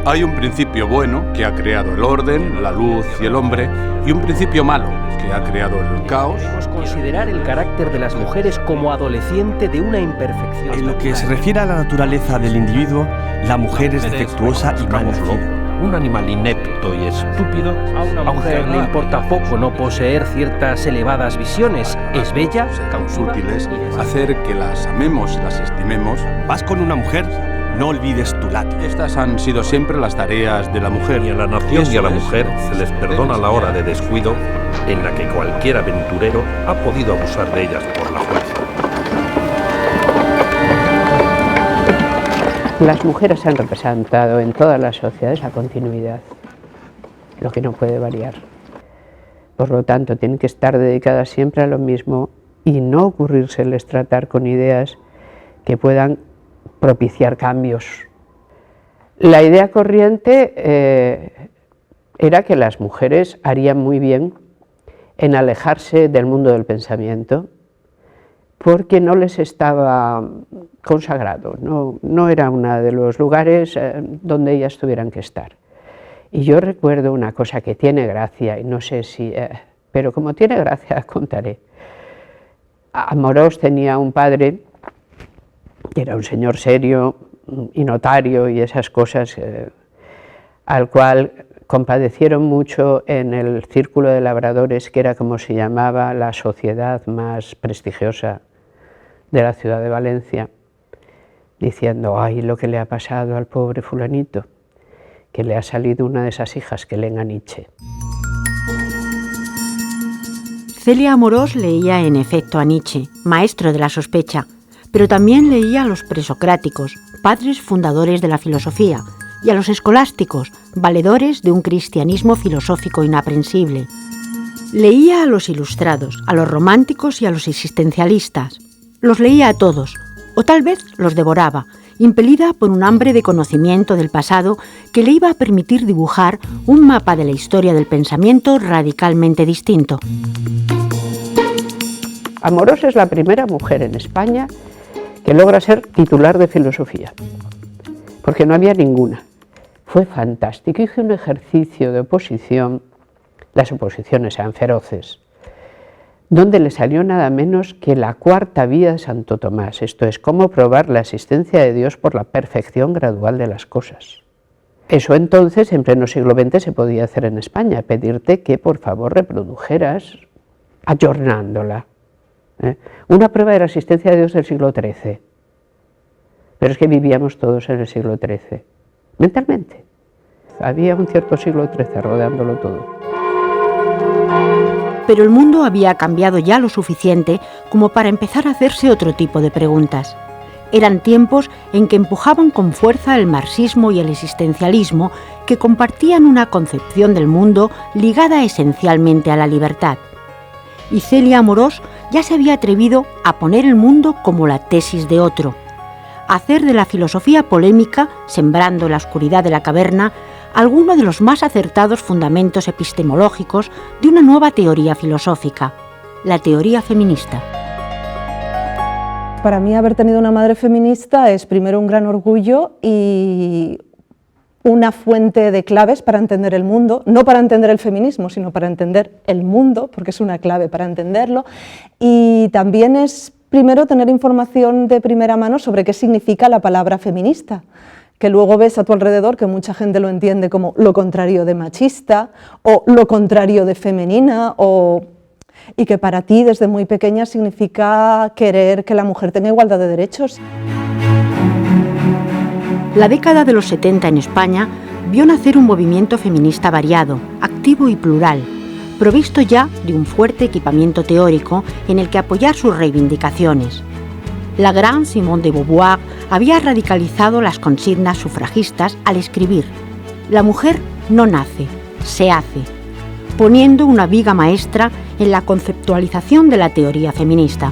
Hay un principio bueno que ha creado el orden, la luz y el hombre, y un principio malo que ha creado el caos. Debemos considerar el carácter de las mujeres como adolescente de una imperfección. En lo que se refiere a la naturaleza del individuo, la mujer es defectuosa y malnacida. Un animal inepto y estúpido. A una mujer le importa poco no poseer ciertas elevadas visiones. Es bella, Ser útiles, hacer que las amemos y las estimemos. Vas con una mujer, no olvides tu látigo. Estas han sido siempre las tareas de la mujer. Y a la nación y a la mujer se les perdona la hora de descuido en la que cualquier aventurero ha podido abusar de ellas por la fuerza. Las mujeres han representado en todas las sociedades la continuidad, lo que no puede variar. Por lo tanto, tienen que estar dedicadas siempre a lo mismo y no ocurrírseles tratar con ideas que puedan propiciar cambios. La idea corriente era que las mujeres harían muy bien en alejarse del mundo del pensamiento, porque no les estaba consagrado, no era uno de los lugares donde ellas tuvieran que estar. Y yo recuerdo una cosa que tiene gracia, y no sé si, pero como tiene gracia, contaré. Amorós tenía un padre que era un señor serio y notario y esas cosas, al cual compadecieron mucho en el círculo de labradores, que era como se llamaba la sociedad más prestigiosa de la ciudad de Valencia, diciendo, ay, lo que le ha pasado al pobre fulanito, que le ha salido una de esas hijas que leen a Nietzsche. Celia Amorós leía en efecto a Nietzsche, maestro de la sospecha, pero también leía a los presocráticos, padres fundadores de la filosofía, y a los escolásticos, valedores de un cristianismo filosófico inaprensible. Leía a los ilustrados, a los románticos y a los existencialistas. Los leía a todos, o tal vez los devoraba, impelida por un hambre de conocimiento del pasado que le iba a permitir dibujar un mapa de la historia del pensamiento radicalmente distinto. Amorós es la primera mujer en España que logra ser titular de filosofía, porque no había ninguna. Fue fantástico, hizo un ejercicio de oposición, las oposiciones eran feroces, donde le salió nada menos que la cuarta vía de Santo Tomás, esto es, cómo probar la existencia de Dios por la perfección gradual de las cosas. Eso entonces, en pleno siglo XX, se podía hacer en España, pedirte que por favor reprodujeras, ayornándola, una prueba de la existencia de Dios del siglo XIII. Pero es que vivíamos todos en el siglo XIII, mentalmente. Había un cierto siglo XIII rodeándolo todo. Pero el mundo había cambiado ya lo suficiente como para empezar a hacerse otro tipo de preguntas. Eran tiempos en que empujaban con fuerza el marxismo y el existencialismo, que compartían una concepción del mundo ligada esencialmente a la libertad. Y Celia Amorós ya se había atrevido a poner el mundo como la tesis de otro, a hacer de la filosofía polémica, sembrando en la oscuridad de la caverna, alguno de los más acertados fundamentos epistemológicos de una nueva teoría filosófica, la teoría feminista. Para mí, haber tenido una madre feminista es primero un gran orgullo y una fuente de claves para entender el mundo, no para entender el feminismo, sino para entender el mundo, porque es una clave para entenderlo, y también es primero tener información de primera mano sobre qué significa la palabra feminista, que luego ves a tu alrededor que mucha gente lo entiende como lo contrario de machista o lo contrario de femenina, y que para ti desde muy pequeña significa querer que la mujer tenga igualdad de derechos. La década de los 70 en España vio nacer un movimiento feminista variado, activo y plural, provisto ya de un fuerte equipamiento teórico en el que apoyar sus reivindicaciones. La gran Simone de Beauvoir había radicalizado las consignas sufragistas al escribir: la mujer no nace, se hace, poniendo una viga maestra en la conceptualización de la teoría feminista.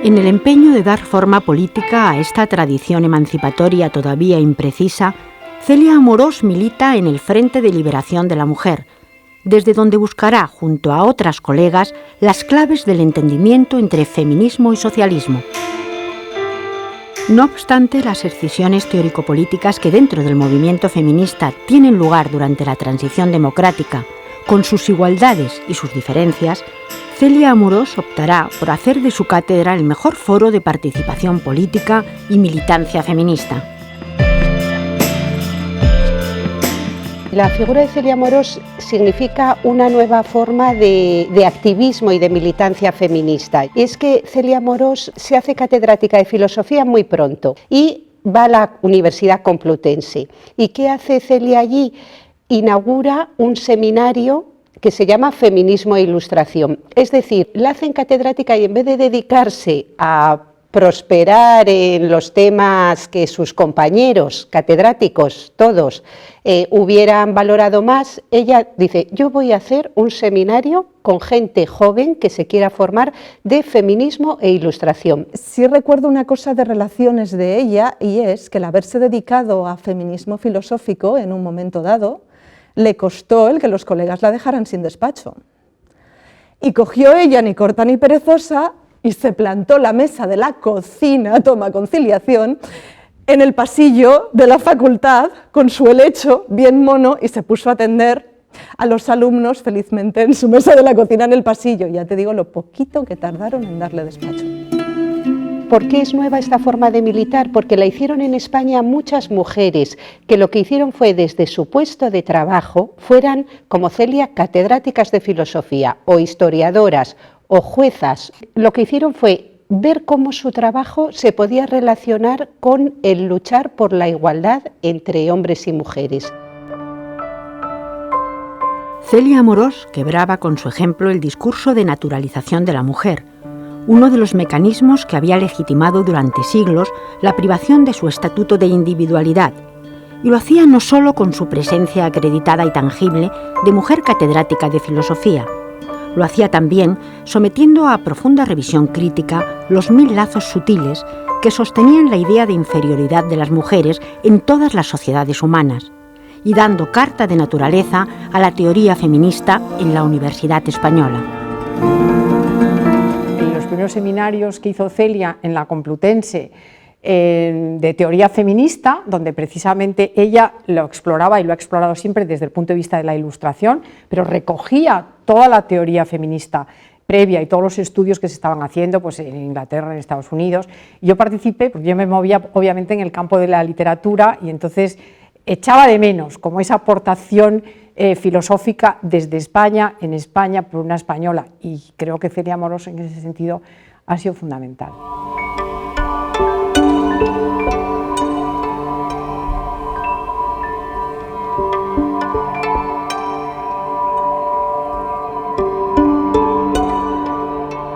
En el empeño de dar forma política a esta tradición emancipatoria todavía imprecisa, Celia Amorós milita en el Frente de Liberación de la Mujer, desde donde buscará, junto a otras colegas, las claves del entendimiento entre feminismo y socialismo. No obstante, las escisiones teórico-políticas que dentro del movimiento feminista tienen lugar durante la transición democrática, con sus igualdades y sus diferencias, Celia Amorós optará por hacer de su cátedra el mejor foro de participación política y militancia feminista. La figura de Celia Amorós significa una nueva forma de activismo y de militancia feminista. Y es que Celia Amorós se hace catedrática de filosofía muy pronto y va a la Universidad Complutense. ¿Y qué hace Celia allí? Inaugura un seminario que se llama Feminismo e Ilustración. Es decir, la hacen catedrática y en vez de dedicarse a prosperar en los temas que sus compañeros catedráticos, todos, hubieran valorado más, ella dice, yo voy a hacer un seminario con gente joven que se quiera formar de feminismo e ilustración. Sí recuerdo una cosa de relaciones de ella, y es que el haberse dedicado a feminismo filosófico en un momento dado, le costó el que los colegas la dejaran sin despacho. Y cogió ella, ni corta ni perezosa, y se plantó la mesa de la cocina, toma conciliación, en el pasillo de la facultad con su helecho bien mono y se puso a atender a los alumnos felizmente en su mesa de la cocina en el pasillo. Ya te digo lo poquito que tardaron en darle despacho. ¿Por qué es nueva esta forma de militar? Porque la hicieron en España muchas mujeres que lo que hicieron fue desde su puesto de trabajo fueran, como Celia, catedráticas de filosofía o historiadoras o juezas. Lo que hicieron fue ver cómo su trabajo se podía relacionar con el luchar por la igualdad entre hombres y mujeres. Celia Amorós quebraba con su ejemplo el discurso de naturalización de la mujer, uno de los mecanismos que había legitimado durante siglos la privación de su estatuto de individualidad, y lo hacía no solo con su presencia acreditada y tangible de mujer catedrática de filosofía, lo hacía también sometiendo a profunda revisión crítica los 1000 lazos sutiles que sostenían la idea de inferioridad de las mujeres en todas las sociedades humanas, y dando carta de naturaleza a la teoría feminista en la Universidad Española. En los primeros seminarios que hizo Celia en la Complutense de teoría feminista, donde precisamente ella lo exploraba y lo ha explorado siempre desde el punto de vista de la ilustración, pero recogía toda la teoría feminista previa y todos los estudios que se estaban haciendo pues, en Inglaterra, en Estados Unidos. Yo participé, porque yo me movía obviamente en el campo de la literatura y entonces echaba de menos como esa aportación filosófica desde España, en España, por una española, y creo que Celia Amorós en ese sentido ha sido fundamental.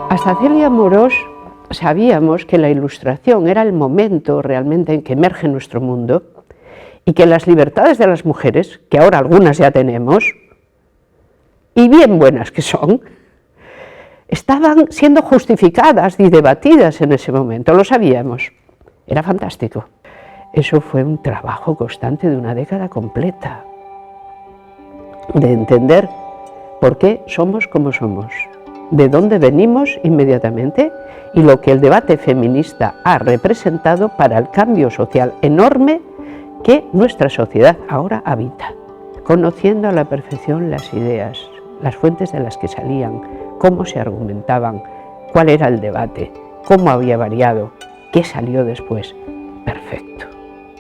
Hasta Celia Amorós sabíamos que la ilustración era el momento realmente en que emerge nuestro mundo y que las libertades de las mujeres, que ahora algunas ya tenemos, y bien buenas que son, estaban siendo justificadas y debatidas en ese momento, lo sabíamos, era fantástico. Eso fue un trabajo constante de una década completa, de entender por qué somos como somos, de dónde venimos inmediatamente y lo que el debate feminista ha representado para el cambio social enorme que nuestra sociedad ahora habita, conociendo a la perfección las ideas, las fuentes de las que salían, cómo se argumentaban, cuál era el debate, cómo había variado, qué salió después. Perfecto.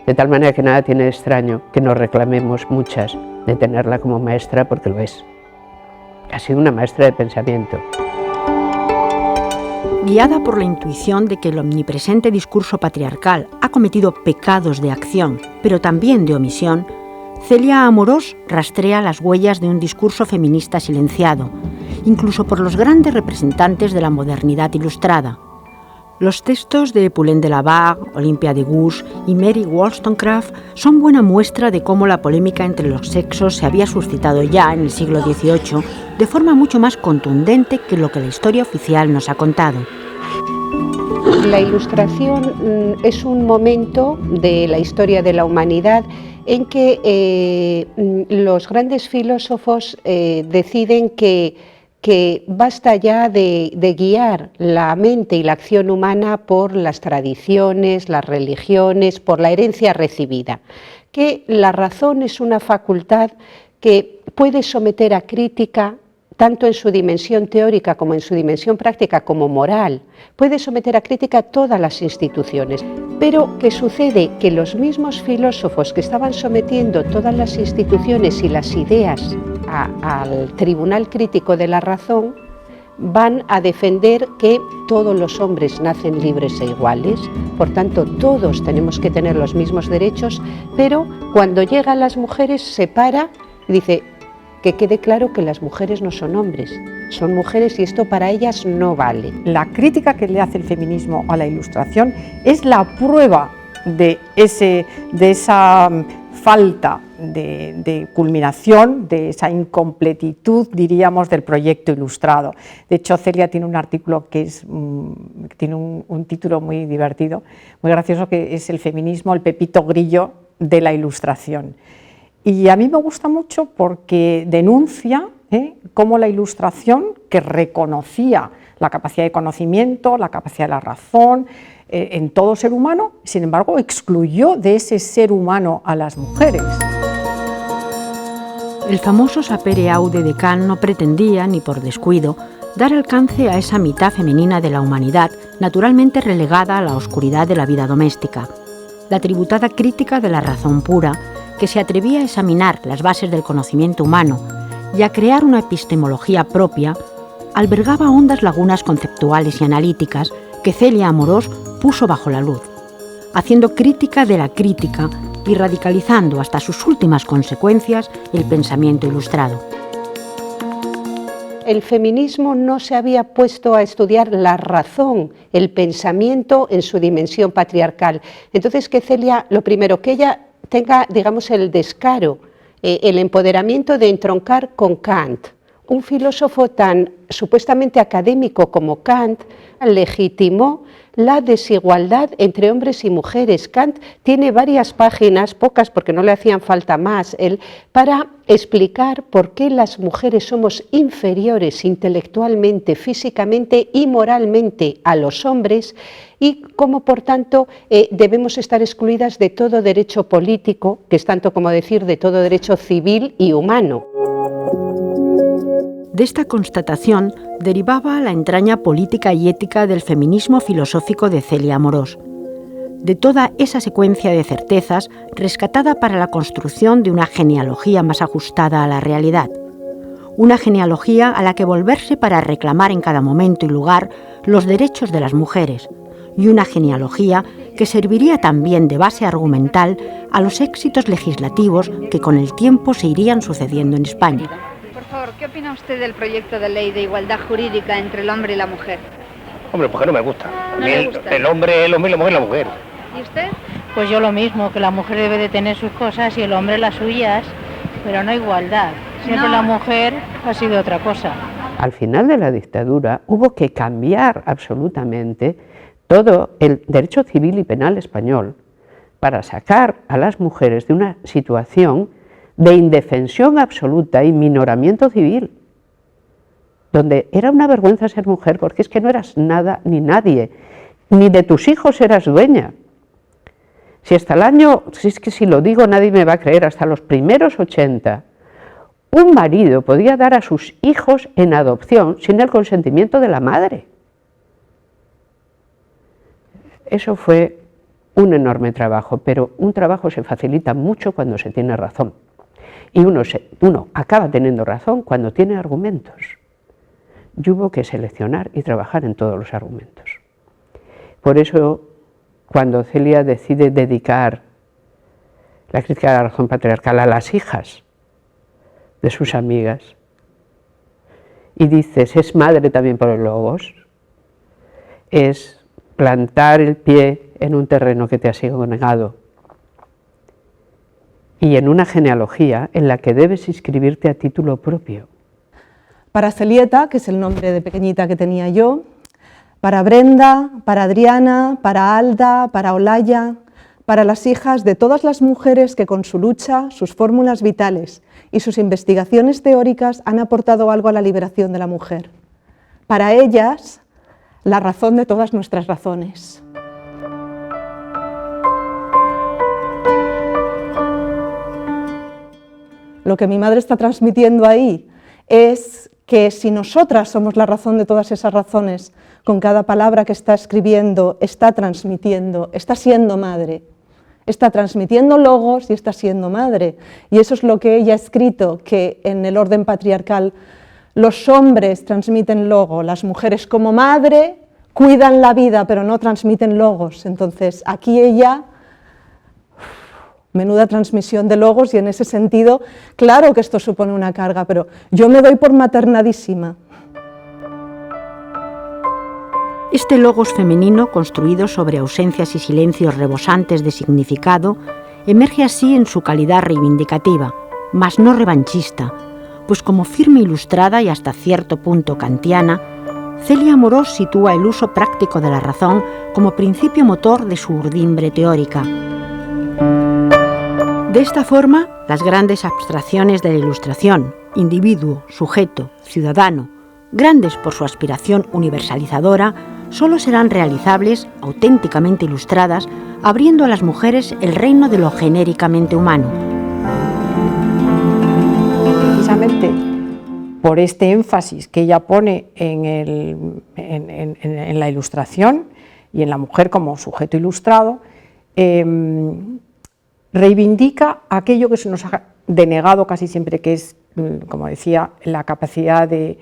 De tal manera que nada tiene de extraño que nos reclamemos muchas de tenerla como maestra, porque lo es. Ha sido una maestra de pensamiento. Guiada por la intuición de que el omnipresente discurso patriarcal ha cometido pecados de acción, pero también de omisión, Celia Amorós rastrea las huellas de un discurso feminista silenciado, incluso por los grandes representantes de la modernidad ilustrada. Los textos de Poulain de la Barre, Olympia de Gouges y Mary Wollstonecraft son buena muestra de cómo la polémica entre los sexos se había suscitado ya en el siglo XVIII de forma mucho más contundente que lo que la historia oficial nos ha contado. La ilustración es un momento de la historia de la humanidad en que los grandes filósofos deciden que que basta ya de guiar la mente y la acción humana por las tradiciones, las religiones, por la herencia recibida, que la razón es una facultad que puede someter a crítica tanto en su dimensión teórica como en su dimensión práctica como moral, puede someter a crítica todas las instituciones. Pero ¿qué sucede? Que los mismos filósofos que estaban sometiendo todas las instituciones y las ideas al tribunal crítico de la razón van a defender que todos los hombres nacen libres e iguales, por tanto todos tenemos que tener los mismos derechos, pero cuando llegan las mujeres se para y dice que quede claro que las mujeres no son hombres, son mujeres y esto para ellas no vale. La crítica que le hace el feminismo a la Ilustración es la prueba de esa falta de culminación, de esa incompletitud, diríamos, del proyecto ilustrado. De hecho, Celia tiene un artículo que tiene un título muy divertido, muy gracioso, que es El feminismo, el pepito grillo de la Ilustración. Y a mí me gusta mucho porque denuncia cómo la Ilustración, que reconocía la capacidad de conocimiento, la capacidad de la razón en todo ser humano, sin embargo excluyó de ese ser humano a las mujeres. El famoso sapere aude de Kant no pretendía, ni por descuido, dar alcance a esa mitad femenina de la humanidad, naturalmente relegada a la oscuridad de la vida doméstica. La tributada crítica de la razón pura, que se atrevía a examinar las bases del conocimiento humano y a crear una epistemología propia, albergaba hondas lagunas conceptuales y analíticas que Celia Amorós puso bajo la luz, haciendo crítica de la crítica y radicalizando hasta sus últimas consecuencias el pensamiento ilustrado. El feminismo no se había puesto a estudiar la razón, el pensamiento en su dimensión patriarcal. Entonces, que Celia, lo primero, que ella tenga, digamos, el descaro, el empoderamiento de entroncar con Kant. Un filósofo tan supuestamente académico como Kant legitimó la desigualdad entre hombres y mujeres. Kant tiene varias páginas, pocas porque no le hacían falta más, para explicar por qué las mujeres somos inferiores intelectualmente, físicamente y moralmente a los hombres y cómo, por tanto, debemos estar excluidas de todo derecho político, que es tanto como decir de todo derecho civil y humano. De esta constatación derivaba la entraña política y ética del feminismo filosófico de Celia Amorós, de toda esa secuencia de certezas rescatada para la construcción de una genealogía más ajustada a la realidad, una genealogía a la que volverse para reclamar en cada momento y lugar los derechos de las mujeres, y una genealogía que serviría también de base argumental a los éxitos legislativos que con el tiempo se irían sucediendo en España. Por favor, ¿qué opina usted del proyecto de ley de igualdad jurídica entre el hombre y la mujer? Hombre, porque no me gusta. ¿No le gusta? El hombre es el hombre y la mujer es la mujer. ¿Y usted? Pues yo lo mismo, que la mujer debe de tener sus cosas y el hombre las suyas, pero no igualdad. Siempre la mujer ha sido otra cosa. Al final de la dictadura hubo que cambiar absolutamente todo el derecho civil y penal español para sacar a las mujeres de una situación de indefensión absoluta y minoramiento civil, donde era una vergüenza ser mujer porque es que no eras nada ni nadie, ni de tus hijos eras dueña. Si hasta el año, si es que si lo digo nadie me va a creer, hasta los primeros 80, un marido podía dar a sus hijos en adopción sin el consentimiento de la madre. Eso fue un enorme trabajo, pero un trabajo se facilita mucho cuando se tiene razón. Y uno acaba teniendo razón cuando tiene argumentos. Y hubo que seleccionar y trabajar en todos los argumentos. Por eso, cuando Celia decide dedicar la crítica de la razón patriarcal a las hijas de sus amigas, y dices, es madre también por el logos, es plantar el pie en un terreno que te ha sido negado, y en una genealogía en la que debes inscribirte a título propio. Para Celieta, que es el nombre de pequeñita que tenía yo, para Brenda, para Adriana, para Alda, para Olaya, para las hijas de todas las mujeres que con su lucha, sus fórmulas vitales y sus investigaciones teóricas han aportado algo a la liberación de la mujer. Para ellas, la razón de todas nuestras razones. Lo que mi madre está transmitiendo ahí es que si nosotras somos la razón de todas esas razones, con cada palabra que está escribiendo, está transmitiendo, está siendo madre, está transmitiendo logos y está siendo madre. Y eso es lo que ella ha escrito, que en el orden patriarcal los hombres transmiten logo, las mujeres como madre cuidan la vida pero no transmiten logos. Entonces aquí ella, menuda transmisión de logos, y en ese sentido, claro que esto supone una carga, pero yo me doy por maternadísima. Este logos femenino, construido sobre ausencias y silencios rebosantes de significado, emerge así en su calidad reivindicativa, mas no revanchista, pues como firme ilustrada y hasta cierto punto kantiana, Celia Amorós sitúa el uso práctico de la razón como principio motor de su urdimbre teórica. De esta forma, las grandes abstracciones de la Ilustración, individuo, sujeto, ciudadano, grandes por su aspiración universalizadora, solo serán realizables, auténticamente ilustradas, abriendo a las mujeres el reino de lo genéricamente humano. Precisamente por este énfasis que ella pone en la ilustración y en la mujer como sujeto ilustrado, reivindica aquello que se nos ha denegado casi siempre, que es, como decía, la capacidad de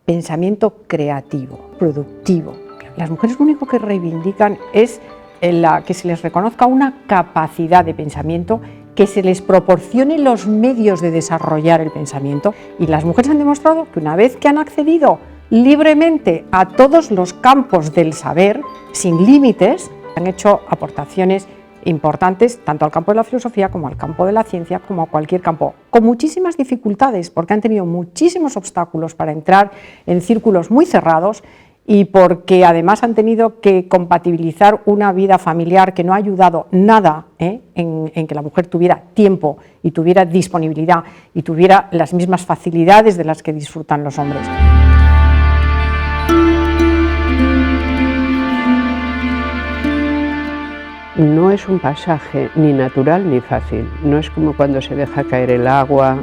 pensamiento creativo, productivo. Las mujeres lo único que reivindican es que se les reconozca una capacidad de pensamiento, que se les proporcione los medios de desarrollar el pensamiento, y las mujeres han demostrado que una vez que han accedido libremente a todos los campos del saber, sin límites, han hecho aportaciones importantes tanto al campo de la filosofía como al campo de la ciencia, como a cualquier campo, con muchísimas dificultades, porque han tenido muchísimos obstáculos para entrar en círculos muy cerrados y porque además han tenido que compatibilizar una vida familiar que no ha ayudado nada en que la mujer tuviera tiempo y tuviera disponibilidad y tuviera las mismas facilidades de las que disfrutan los hombres. No es un pasaje ni natural ni fácil, no es como cuando se deja caer el agua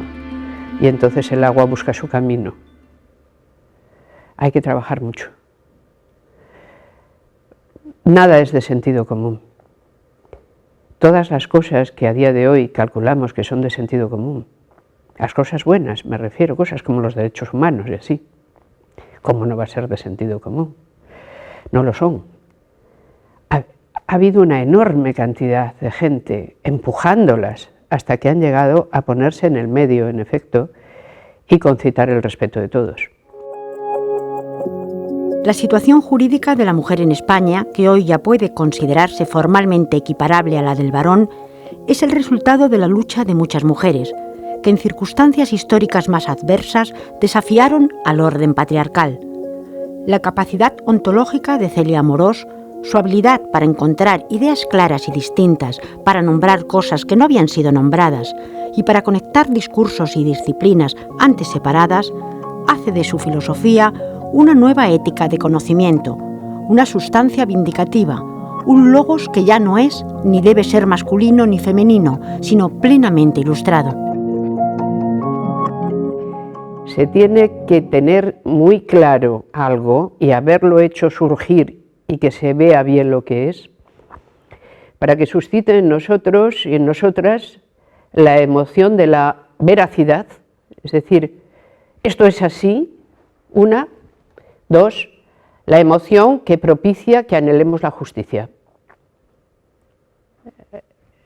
y entonces el agua busca su camino. Hay que trabajar mucho. Nada es de sentido común. Todas las cosas que a día de hoy calculamos que son de sentido común, las cosas buenas, me refiero, cosas como los derechos humanos y así, ¿cómo no va a ser de sentido común? No lo son. Ha habido una enorme cantidad de gente empujándolas hasta que han llegado a ponerse en el medio, en efecto, y concitar el respeto de todos. La situación jurídica de la mujer en España, que hoy ya puede considerarse formalmente equiparable a la del varón, es el resultado de la lucha de muchas mujeres, que en circunstancias históricas más adversas desafiaron al orden patriarcal. La capacidad ontológica de Celia Amorós, su habilidad para encontrar ideas claras y distintas, para nombrar cosas que no habían sido nombradas y para conectar discursos y disciplinas antes separadas, hace de su filosofía una nueva ética de conocimiento, una sustancia vindicativa, un logos que ya no es ni debe ser masculino ni femenino, sino plenamente ilustrado. Se tiene que tener muy claro algo y haberlo hecho surgir y que se vea bien lo que es, para que suscite en nosotros y en nosotras la emoción de la veracidad, es decir, esto es así, una. Dos, la emoción que propicia que anhelemos la justicia.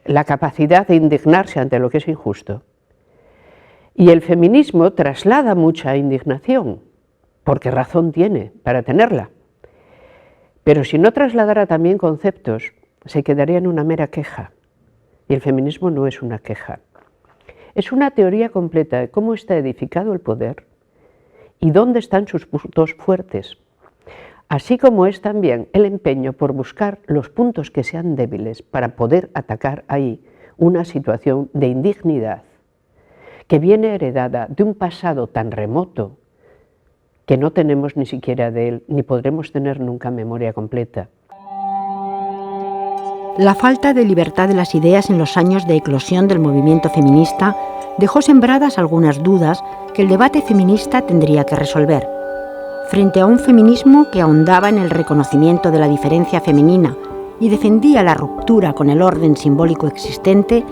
La capacidad de indignarse ante lo que es injusto. Y el feminismo traslada mucha indignación, porque razón tiene para tenerla. Pero si no trasladara también conceptos, se quedaría en una mera queja. Y el feminismo no es una queja. Es una teoría completa de cómo está edificado el poder y dónde están sus puntos fuertes. así como es también el empeño por buscar los puntos que sean débiles para poder atacar ahí una situación de indignidad que viene heredada de un pasado tan remoto que no tenemos ni siquiera de él, ni podremos tener nunca memoria completa. La falta de libertad de las ideas en los años de eclosión del movimiento feminista dejó sembradas algunas dudas que el debate feminista tendría que resolver. Frente a un feminismo que ahondaba en el reconocimiento de la diferencia femenina y defendía la ruptura con el orden simbólico existente,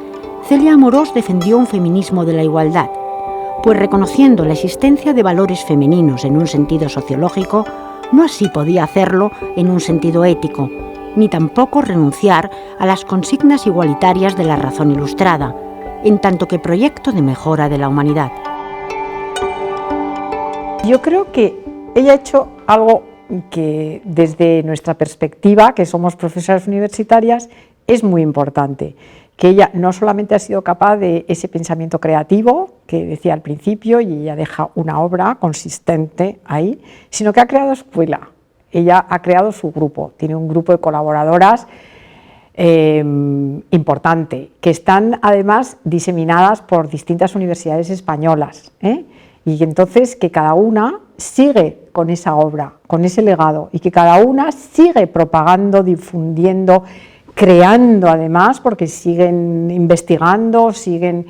Celia Amorós defendió un feminismo de la igualdad, pues reconociendo la existencia de valores femeninos en un sentido sociológico, no así podía hacerlo en un sentido ético, ni tampoco renunciar a las consignas igualitarias de la razón ilustrada, en tanto que proyecto de mejora de la humanidad. Yo creo que ella ha hecho algo que desde nuestra perspectiva, que somos profesoras universitarias, es muy importante, que ella no solamente ha sido capaz de ese pensamiento creativo que decía al principio y ella deja una obra consistente ahí, sino que ha creado escuela. Ella ha creado su grupo, tiene un grupo de colaboradoras importante, que están además diseminadas por distintas universidades españolas, y entonces que cada una sigue con esa obra, con ese legado, y que cada una sigue propagando, difundiendo, creando además, porque siguen investigando, siguen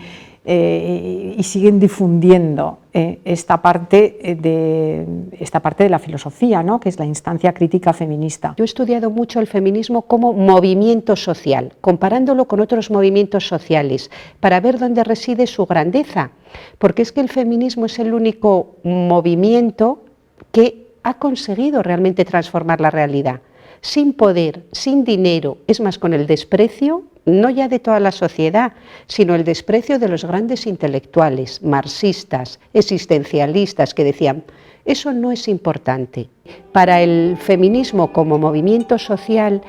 difundiendo esta parte de la filosofía, ¿no?, que es la instancia crítica feminista. Yo he estudiado mucho el feminismo como movimiento social, comparándolo con otros movimientos sociales, para ver dónde reside su grandeza, porque es que el feminismo es el único movimiento que ha conseguido realmente transformar la realidad. Sin poder, sin dinero, es más, con el desprecio, no ya de toda la sociedad, sino el desprecio de los grandes intelectuales, marxistas, existencialistas, que decían, eso no es importante. Para el feminismo como movimiento social,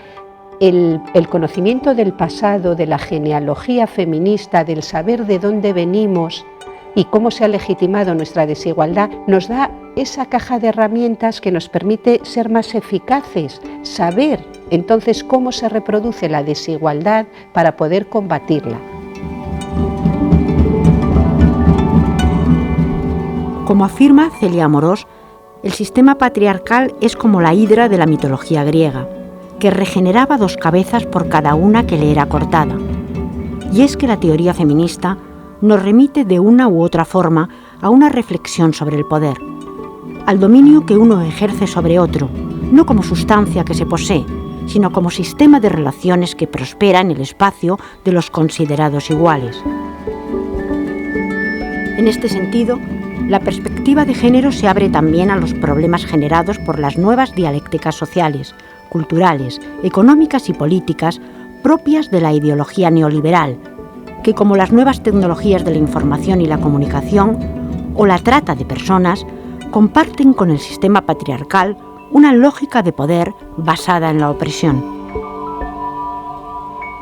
el conocimiento del pasado, de la genealogía feminista, del saber de dónde venimos y cómo se ha legitimado nuestra desigualdad, nos da esa caja de herramientas que nos permite ser más eficaces, saber entonces cómo se reproduce la desigualdad para poder combatirla. Como afirma Celia Amorós, el sistema patriarcal es como la hidra de la mitología griega, que regeneraba dos cabezas por cada una que le era cortada. Y es que la teoría feminista nos remite de una u otra forma a una reflexión sobre el poder, al dominio que uno ejerce sobre otro, no como sustancia que se posee, sino como sistema de relaciones que prospera en el espacio de los considerados iguales. En este sentido, la perspectiva de género se abre también a los problemas generados por las nuevas dialécticas sociales, culturales, económicas y políticas propias de la ideología neoliberal, que como las nuevas tecnologías de la información y la comunicación o la trata de personas, comparten con el sistema patriarcal una lógica de poder basada en la opresión.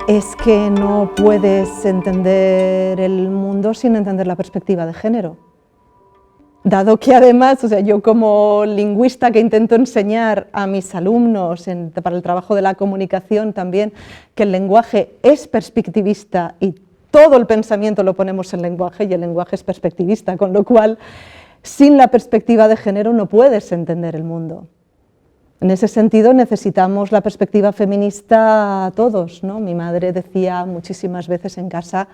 Es que no puedes entender el mundo sin entender la perspectiva de género. Dado que además, yo como lingüista que intento enseñar a mis alumnos para el trabajo de la comunicación también, que el lenguaje es perspectivista y todo el pensamiento lo ponemos en lenguaje y el lenguaje es perspectivista, con lo cual sin la perspectiva de género no puedes entender el mundo. En ese sentido necesitamos la perspectiva feminista a todos, ¿no? Mi madre decía muchísimas veces en casa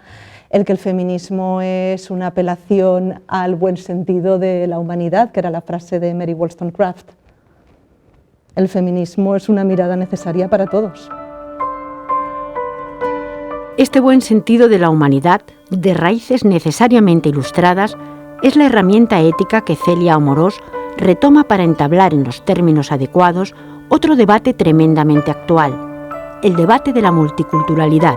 que el feminismo es una apelación al buen sentido de la humanidad, que era la frase de Mary Wollstonecraft. El feminismo es una mirada necesaria para todos. Este buen sentido de la humanidad, de raíces necesariamente ilustradas, es la herramienta ética que Celia Amorós retoma para entablar en los términos adecuados otro debate tremendamente actual, el debate de la multiculturalidad.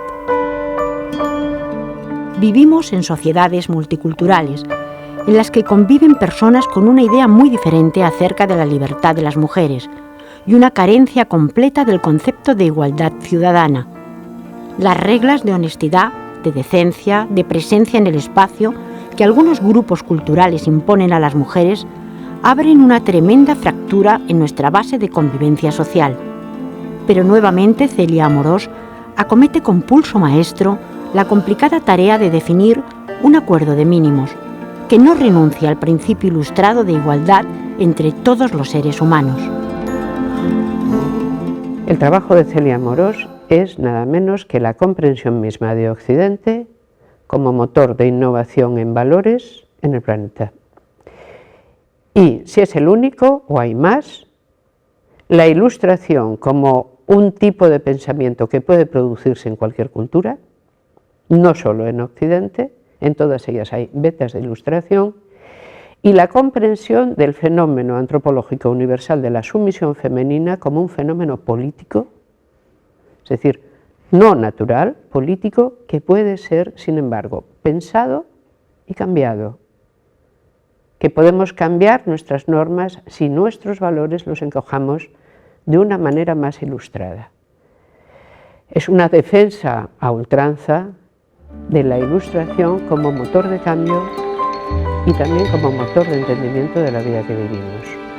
Vivimos en sociedades multiculturales, en las que conviven personas con una idea muy diferente acerca de la libertad de las mujeres y una carencia completa del concepto de igualdad ciudadana. Las reglas de honestidad, de decencia, de presencia en el espacio que algunos grupos culturales imponen a las mujeres abren una tremenda fractura ruptura en nuestra base de convivencia social. Pero nuevamente Celia Amorós acomete con pulso maestro la complicada tarea de definir un acuerdo de mínimos, que no renuncia al principio ilustrado de igualdad entre todos los seres humanos. El trabajo de Celia Amorós es nada menos que la comprensión misma de Occidente como motor de innovación en valores en el planeta. Y si es el único, o hay más, la ilustración como un tipo de pensamiento que puede producirse en cualquier cultura, no solo en Occidente, en todas ellas hay vetas de ilustración, y la comprensión del fenómeno antropológico universal de la sumisión femenina como un fenómeno político, es decir, no natural, político, que puede ser, sin embargo, pensado y cambiado, que podemos cambiar nuestras normas si nuestros valores los encojamos de una manera más ilustrada. Es una defensa a ultranza de la ilustración como motor de cambio y también como motor de entendimiento de la vida que vivimos.